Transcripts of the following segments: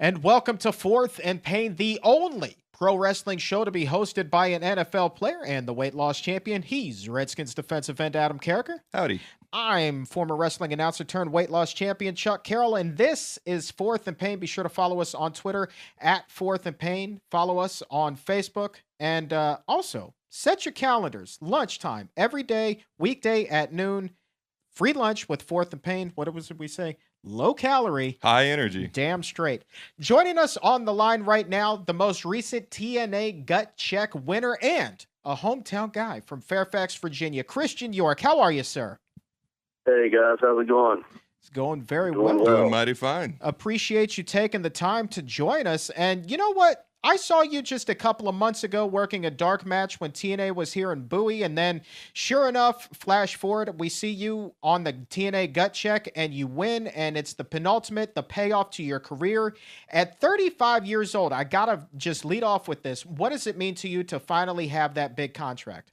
And welcome to Fourth and Pain, the only pro wrestling show to be hosted by an NFL player and the weight loss champion. He's Redskins defensive end Adam Carriker. Howdy. I'm former wrestling announcer turned weight loss champion Chuck Carroll, and this is Fourth and Pain. Be sure to follow us on Twitter at Fourth and Pain. Follow us on Facebook, and also set your calendars. Lunchtime every day, weekday at noon. Free lunch with Fourth and Pain. What was it we say? Low calorie. High energy. Damn straight. Joining us on the line right now, the most recent TNA Gut Check winner and a hometown guy from Fairfax, Virginia, Christian York. How are you, sir? Hey, guys. How's it going? It's going very well. Doing mighty fine. Appreciate you taking the time to join us. And you know what? I saw you just a couple of months ago working a dark match when TNA was here in Bowie, and then sure enough, flash forward, we see you on the TNA Gut Check, and you win, and it's the penultimate, the payoff to your career. At 35 years old, I gotta just lead off with this. What does it mean to you to finally have that big contract?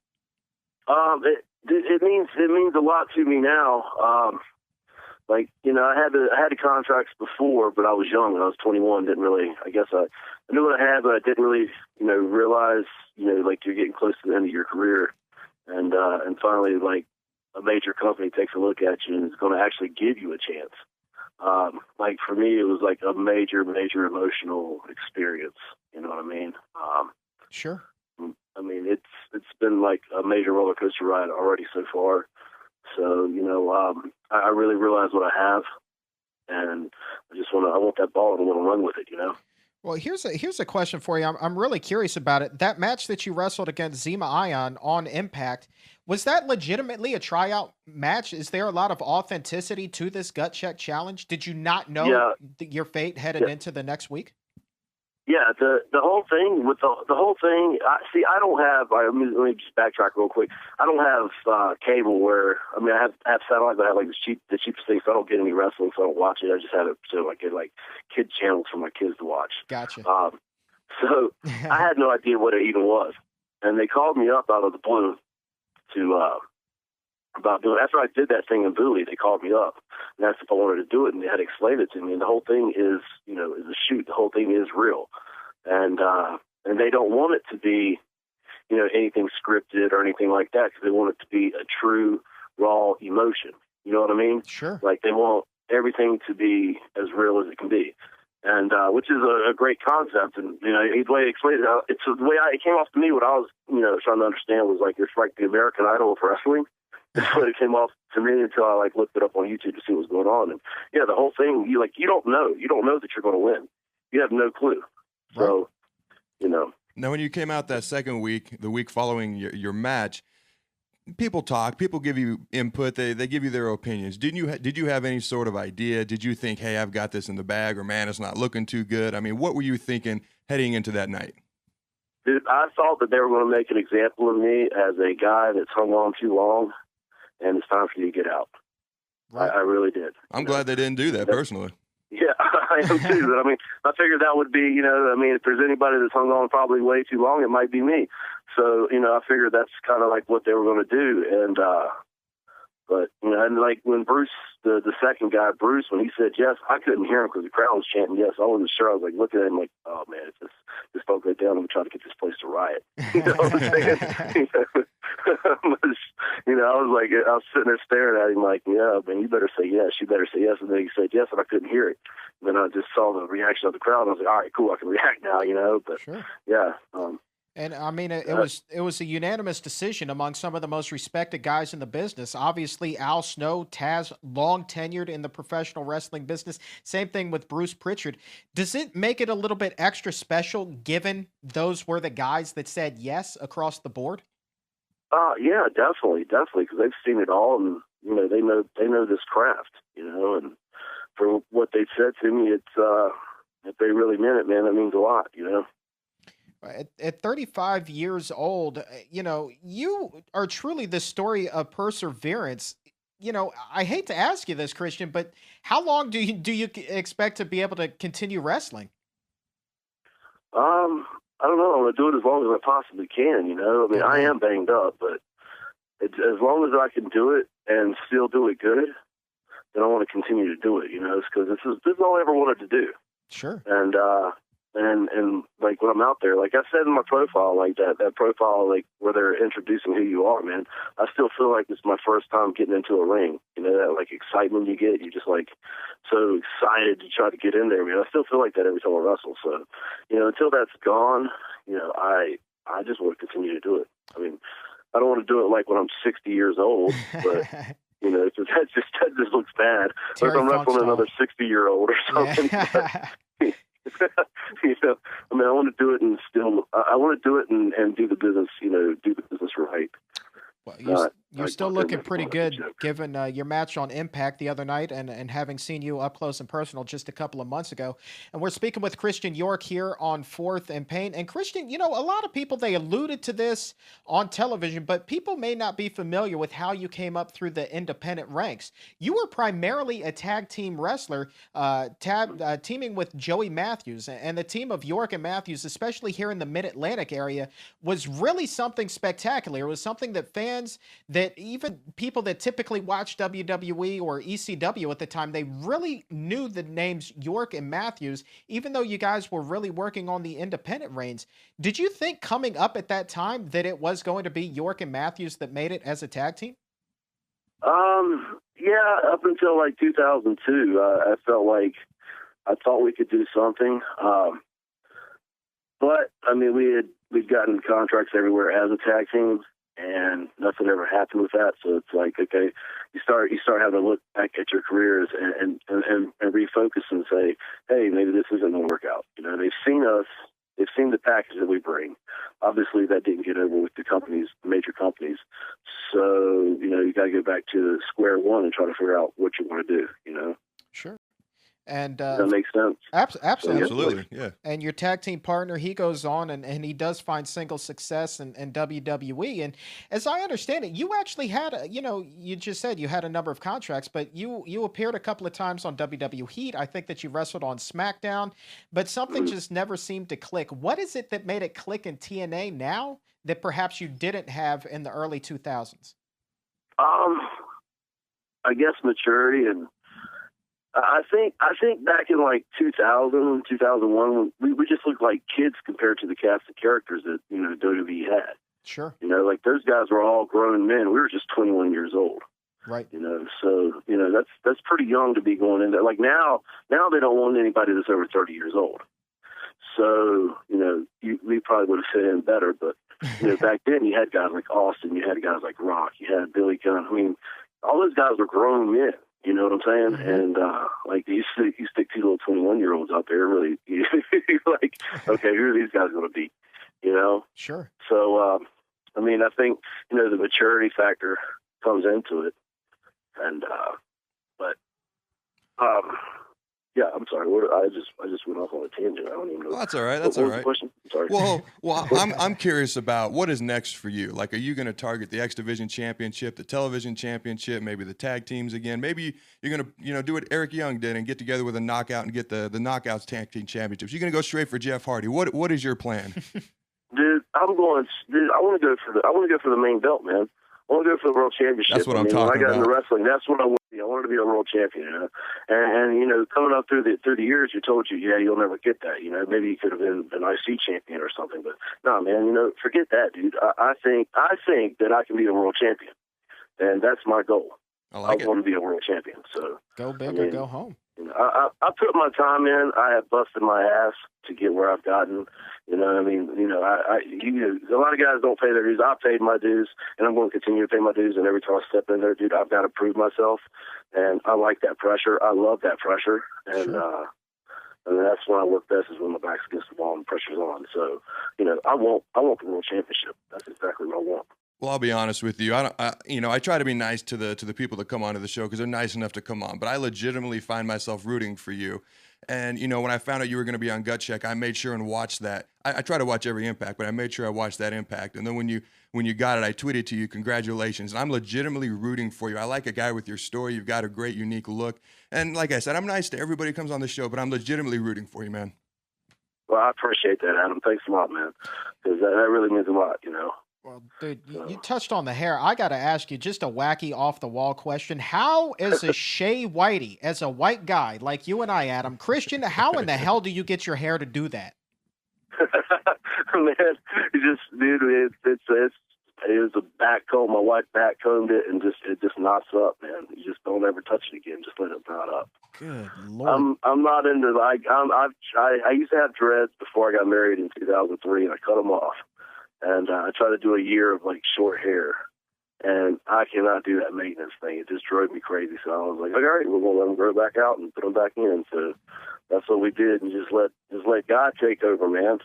It means a lot to me now. I had the contracts before, but I was young. I was 21. Didn't really. I guess I knew what I had, but I didn't really, realize, like you're getting close to the end of your career, and finally, like a major company takes a look at you and is going to actually give you a chance. Like for me, it was like a major emotional experience. You know what I mean? Sure. I mean, it's been like a major roller coaster ride already so far. So, I really realize what I have, and I want that ball and I want to run with it, Well, here's a question for you. I'm really curious about it. That match that you wrestled against Zima Ion on Impact, was that legitimately a tryout match? Is there a lot of authenticity to this Gut Check challenge? Did you not know your fate headed into the next week? Yeah, the whole thing with the whole thing. I don't have. Let me just backtrack real quick. I don't have cable. I have satellite, but I have like the cheapest thing, so I don't get any wrestling, so I don't watch it. I just have it so I get like kid channels for my kids to watch. Gotcha. So I had no idea what it even was, and they called me up out of the blue to about doing. After I did that thing in Bowie, they called me up and asked if I wanted to do it, and they had explained it to me. And the whole thing is a shoot. The whole thing is real, and they don't want it to be, anything scripted or anything like that, because they want it to be a true raw emotion. You know what I mean? Sure. Like they want everything to be as real as it can be, and which is a great concept. And the way he explained it, it's the way it came off to me. What I was trying to understand was like it's like the American Idol of wrestling. That's what it came off to me until I looked it up on YouTube to see what was going on. And yeah, the whole thing, you don't know that you're going to win. You have no clue. So, Now, when you came out that second week, the week following your match, people talk, people give you input, they give you their opinions. Did you have any sort of idea? Did you think, hey, I've got this in the bag, or man, it's not looking too good? I mean, what were you thinking heading into that night? Dude, I thought that they were going to make an example of me as a guy that's hung on too long, and it's time for you to get out. Right. I really did. I'm glad they didn't do that, personally. Yeah, I am too. But I figured that would be, if there's anybody that's hung on probably way too long, it might be me. So, I figured that's kind of like what they were going to do. And, and like when Bruce, the second guy, Bruce, when he said yes, I couldn't hear him because the crowd was chanting yes. I wasn't sure. I was like looking at him like, oh man, if this don't go down, I'm trying to get this place to riot. You know what I'm saying? I was sitting there staring at him like, yeah, man, you better say yes. You better say yes. And then he said yes, and I couldn't hear it. And then I just saw the reaction of the crowd, and I was like, all right, cool, I can react now, But sure. Yeah. And it was a unanimous decision among some of the most respected guys in the business. Obviously, Al Snow, Taz, long tenured in the professional wrestling business. Same thing with Bruce Pritchard. Does it make it a little bit extra special given those were the guys that said yes across the board? Yeah, definitely, because they've seen it all, and they know this craft, and for what they said to me, it's if they really meant it, man, that means a lot, At 35 years old, you are truly the story of perseverance. I hate to ask you this, Christian, but how long do you expect to be able to continue wrestling? I don't know. I'm going to do it as long as I possibly can, I am banged up, but as long as I can do it and still do it good, then I want to continue to do it, because this is all I ever wanted to do. Sure. And like when I'm out there, like I said in my profile, like that profile, like where they're introducing who you are, man, I still feel like it's my first time getting into a ring. You know, that like excitement you get, you just like so excited to try to get in there, man. I still feel like that every time I wrestle. So, you know, until that's gone, you know, I just want to continue to do it. I mean, I don't want to do it like when I'm 60 years old, but you know, that just looks bad. Or if I'm wrestling another 60-year-old or something. Yeah. You know, I mean, I want to do it and I want to do it and do the business, you know, do the business right. Well, you're still looking pretty good given your match on Impact the other night and having seen you up close and personal just a couple of months ago. And we're speaking with Christian York here on Fourth and Pain. And Christian, you know, a lot of people, they alluded to this on television, but people may not be familiar with how you came up through the independent ranks. You were primarily a tag team wrestler, teaming with Joey Matthews. And the team of York and Matthews, especially here in the Mid-Atlantic area, was really something spectacular. It was something that fans, that even people that typically watch WWE or ECW at the time, they really knew the names York and Matthews, even though you guys were really working on the independent reigns. Did you think coming up at that time that it was going to be York and Matthews that made it as a tag team? Yeah, up until like 2002, I felt like I thought we could do something. But I mean, we'd gotten contracts everywhere as a tag team, and nothing ever happened with that. So it's like, okay, you start having to look back at your careers and refocus and say, hey, maybe this isn't going to work out. You know, they've seen us, they've seen the package that we bring. Obviously, that didn't get over with the companies, major companies. So, you know, you got to go back to square one and try to figure out what you want to do, you know? Sure. And that makes sense. Absolutely. Yeah. And your tag team partner, he goes on and he does find single success in WWE. And as I understand it, you actually had, you know, you just said you had a number of contracts, but you appeared a couple of times on WWE Heat. I think that you wrestled on SmackDown, but something just never seemed to click. What is it that made it click in TNA now that perhaps you didn't have in the early 2000s? I guess maturity, and I think back in like 2000, 2001, we just looked like kids compared to the cast of characters that, you know, WWE had. Sure. You know, like those guys were all grown men. We were just 21 years old. Right. You know, so, you know, that's pretty young to be going into. Like now they don't want anybody that's over 30 years old. So, you know, we probably would have fit in better. But, you know, back then you had guys like Austin, you had guys like Rock, you had Billy Gunn. I mean, all those guys were grown men. You know what I'm saying? Mm-hmm. And like you stick two little 21-year-olds out there, really, you're like, okay, who are these guys going to be? You know? Sure. So, I mean, I think, you know, the maturity factor comes into it. And, yeah, I'm sorry. I just went off on a tangent. I don't even know. Well, that's all right. That's all right. I'm sorry. Well, I'm curious about what is next for you. Like, are you going to target the X Division Championship, the Television Championship, maybe the tag teams again? Maybe you're going to, you know, do what Eric Young did and get together with a knockout and get the Knockouts Tag Team Championships. You're going to go straight for Jeff Hardy. What is your plan? Dude, I want to go for the main belt, man. I want to go for the world championship. That's what I'm talking about. When I got into about. wrestling, that's what I wanted to be. I wanted to be a world champion. You know? And you know, coming up through the years, you told you, yeah, you'll never get that. You know, maybe you could have been an IC champion or something. But no, man, you know, forget that, dude. I think that I can be a world champion, and that's my goal. I want to be a world champion. So go big or go home. You know, I put my time in. I have busted my ass to get where I've gotten. You know what I mean? You know, a lot of guys don't pay their dues. I paid my dues, and I'm going to continue to pay my dues. And every time I step in there, dude, I've got to prove myself. And I like that pressure. I love that pressure. And sure. And that's when I work best, is when my back's against the wall and the pressure's on. So, you know, I want the world championship. That's exactly what I want. Well, I'll be honest with you. I try to be nice to the people that come onto the show because they're nice enough to come on. But I legitimately find myself rooting for you. And, you know, when I found out you were going to be on Gut Check, I made sure and watched that. I try to watch every Impact, but I made sure I watched that Impact. And then when you got it, I tweeted to you, congratulations. And I'm legitimately rooting for you. I like a guy with your story. You've got a great, unique look. And like I said, I'm nice to everybody who comes on the show, but I'm legitimately rooting for you, man. Well, I appreciate that, Adam. Thanks a lot, man. Because that really means a lot, you know. Well, dude, you touched on the hair. I got to ask you just a wacky off the wall question. How is a Shea Whitey, as a white guy like you and I, Adam, Christian, how in the hell do you get your hair to do that? Man, dude, it was a back comb. My wife back combed it, and it just knots up, man. You just don't ever touch it again. Just let it knot up. Good Lord. I'm not into like I used to have dreads before I got married in 2003, and I cut them off. And I tried to do a year of like short hair, and I cannot do that maintenance thing. It just drove me crazy. So I was like, all right, we're gonna let them grow back out and put them back in. So that's what we did, and just let God take over, man.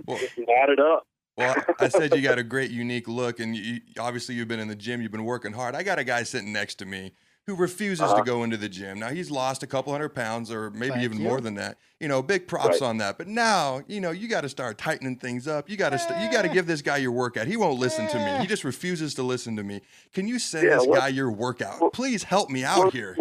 Well, knot it up. Well, I said you got a great, unique look, and obviously you've been in the gym, you've been working hard. I got a guy sitting next to me who refuses to go into the gym. Now, he's lost a couple 100 pounds or maybe even more than that. You know, big props on that. But now, you know, you got to start tightening things up. You got to give this guy your workout. He won't listen to me. He just refuses to listen to me. Can you send this guy your workout? Please help me out here.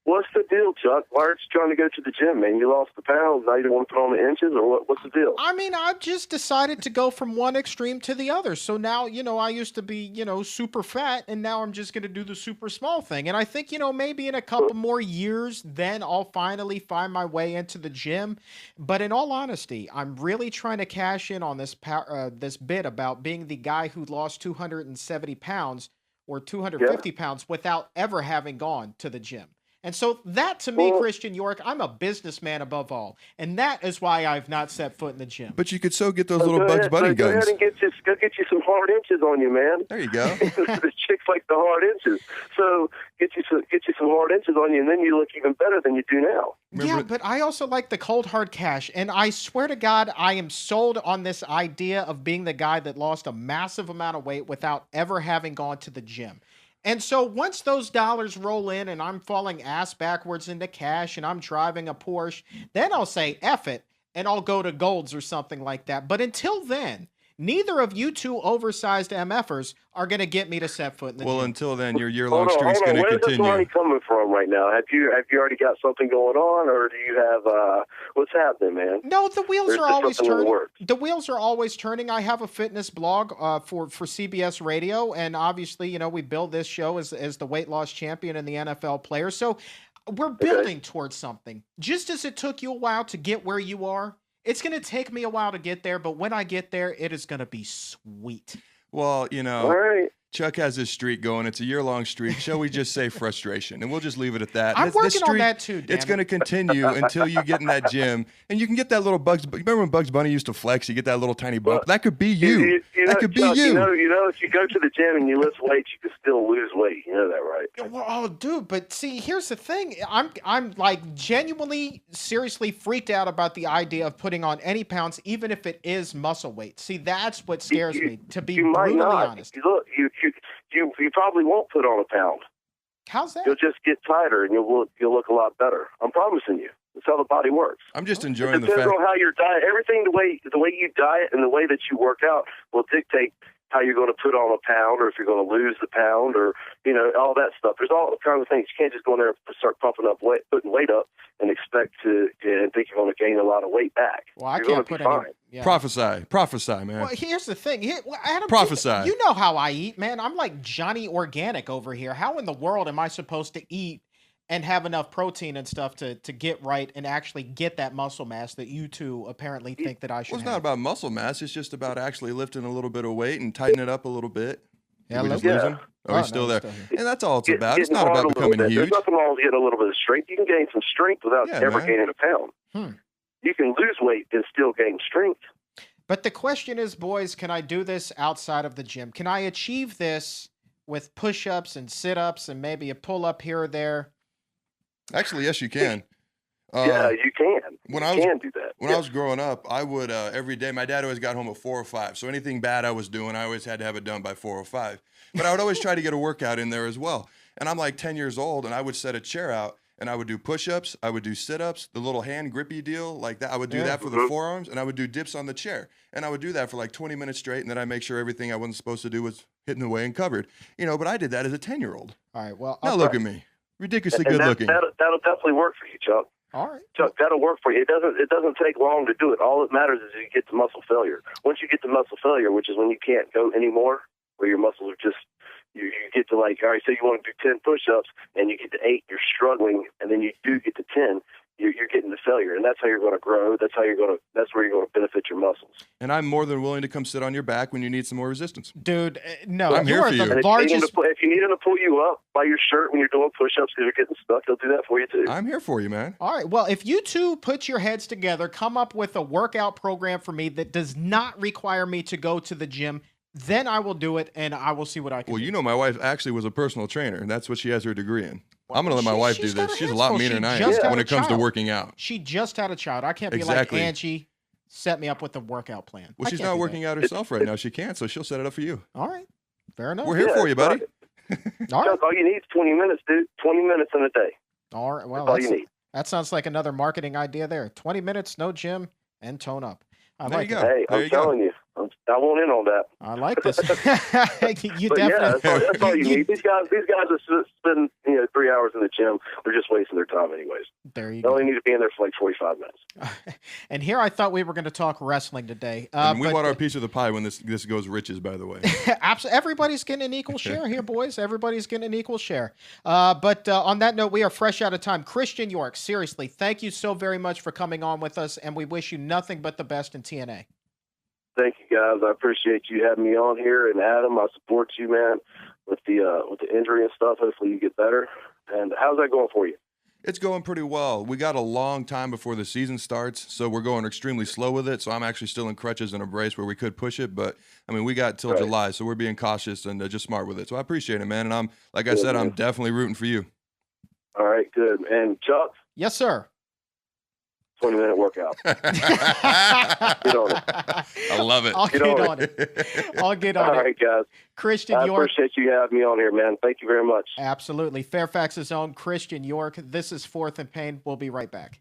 What's the deal, Chuck? Why aren't you trying to go to the gym, man? You lost the pounds. Now you don't want to put on the inches, or what's the deal? I mean, I've just decided to go from one extreme to the other. So now, you know, I used to be, you know, super fat, and now I'm just going to do the super small thing. And I think, you know, maybe in a couple more years, then I'll finally find my way into the gym. But in all honesty, I'm really trying to cash in on this bit about being the guy who lost 270 pounds or 250 pounds without ever having gone to the gym. And so that, to me, Christian York, I'm a businessman above all. And that is why I've not set foot in the gym. But you could so get those little Bugs Bunny guns. Go ahead and get you some hard inches on you, man. There you go. The chicks like the hard inches. So get you some hard inches on you, and then you look even better than you do now. Yeah, but I also like the cold hard cash. And I swear to God, I am sold on this idea of being the guy that lost a massive amount of weight without ever having gone to the gym. And so once those dollars roll in and I'm falling ass backwards into cash and I'm driving a Porsche, then I'll say F it and I'll go to Gold's or something like that. But until then, neither of you two oversized MFers are going to get me to set foot in the gym. Well, until then, your year-long streak's going to continue. Where's the money coming from right now? Have you already got something going on, or do you have what's happening, man? No, the wheels are always turning. The wheels are always turning. I have a fitness blog for CBS Radio, and obviously, you know, we build this show as the weight loss champion and the NFL player. So we're building towards something. Just as it took you a while to get where you are, it's going to take me a while to get there, but when I get there, it is going to be sweet. Well, you know, Chuck has his streak going. It's a year-long streak. Shall we just say frustration? And we'll just leave it at that. I'm working on that too, It's going to continue until you get in that gym. And you can get that little remember when Bugs Bunny used to flex? You get that little tiny bump. That could be you. That could be you. You know, if you go to the gym and you lift weights, you can still lose weight. You know that, right? Well, oh, dude, but see, here's the thing. I'm like genuinely, seriously freaked out about the idea of putting on any pounds, even if it is muscle weight. See, that's what scares me, to be brutally honest. Look, you probably won't put on a pound. How's that? You'll just get tighter and you'll look a lot better. I'm promising you. That's how the body works. I'm just enjoying the fact. It depends fact. on how your diet, everything, the way you diet and the way that you work out will dictate how you're going to put on a pound, or if you're going to lose the pound, or, you know, all that stuff. There's all kinds of things. You can't just go in there and start putting weight up and expect to and think you're going to gain a lot of weight back. Well, I can't put any. Yeah. Prophesy, man. Well, here's the thing. Adam, prophesy. You know how I eat, man. I'm like Johnny Organic over here. How in the world am I supposed to eat and have enough protein and stuff to get right and actually get that muscle mass that you two apparently think that I should have? It's not about muscle mass. It's just about actually lifting a little bit of weight and tightening it up a little bit. Yeah, we just lose him? Oh, he's still there. And that's all it's about. It's not about becoming huge. There's nothing wrong with getting a little bit of strength. You can gain some strength without ever gaining a pound. You can lose weight and still gain strength. But the question is, boys, can I do this outside of the gym? Can I achieve this with push-ups and sit-ups and maybe a pull-up here or there? Actually, yes, you can. Yeah, you can. You can do that. When I was growing up, I would every day. My dad always got home at 4 or 5. So anything bad I was doing, I always had to have it done by 4 or 5. But I would always try to get a workout in there as well. And I'm like 10 years old, and I would set a chair out, and I would do push-ups. I would do sit-ups, the little hand grippy deal like that. I would do that for the forearms, and I would do dips on the chair. And I would do that for like 20 minutes straight, and then I make sure everything I wasn't supposed to do was hitting the way and covered. You know, but I did that as a 10-year-old. All right, well, now look at me. Ridiculously good looking. That'll definitely work for you, Chuck. All right. Chuck, that'll work for you. It doesn't take long to do it. All that matters is you get to muscle failure. Once you get to muscle failure, which is when you can't go anymore, where your muscles are just, you get to like, all right, say you want to do 10 push-ups and you get to 8, you're struggling, and then you do get to 10, you're getting to failure, and that's how you're going to grow. That's where you're going to benefit your muscles. And I'm more than willing to come sit on your back when you need some more resistance. Dude, no, I'm here are for you. the largest. If you need him to pull you up by your shirt when you're doing push-ups because you're getting stuck, he'll do that for you too. I'm here for you, man. All right. Well, if you two put your heads together, come up with a workout program for me that does not require me to go to the gym, then I will do it, and I will see what I can do. Well, you know, my wife actually was a personal trainer, and that's what she has her degree in. I'm going to let my wife do this. She's a lot meaner than I am when it comes to working out. She just had a child. I can't be Exactly. like, Angie, set me up with a workout plan. Well, she's not working out herself right now. She can't, so she'll set it up for you. All right. Fair enough. We're here for you, buddy. All right. Chuck, all you need is 20 minutes, dude. 20 minutes in a day. All right. Well, that's all you need. That sounds like another marketing idea there. 20 minutes, no gym, and tone up. There you go. Hey, I'm telling you. I won't in on that. I like this. You But definitely. yeah, that's all you need. These guys are spending 3 hours in the gym. They're just wasting their time anyways. There you They go. only need to be in there for like 45 minutes. And here I thought we were going to talk wrestling today. And we but- want our piece of the pie when this goes riches, by the way. Absolutely. Everybody's getting an equal share here, boys. Everybody's getting an equal share. But on that note, we are fresh out of time. Christian York, seriously, thank you so very much for coming on with us, and we wish you nothing but the best in TNA. Thank you, guys. I appreciate you having me on here. And Adam, I support you, man, with the injury and stuff. Hopefully you get better. And how's that going for you? It's going pretty well. We got a long time before the season starts, so we're going extremely slow with it. So I'm actually still in crutches and a brace where we could push it, but I mean, we got till July, so we're being cautious and just smart with it. So I appreciate it, man. And I'm, like I said, I'm definitely rooting for you. All right, good. And Chuck? Yes, sir. 20-minute workout. Get on it. I love it. I'll get on it. I'll get on it. All right, guys. Christian I York. appreciate you having me on here, man. Thank you very much. Absolutely. Fairfax's own Christian York. This is Fourth and Pain. We'll be right back.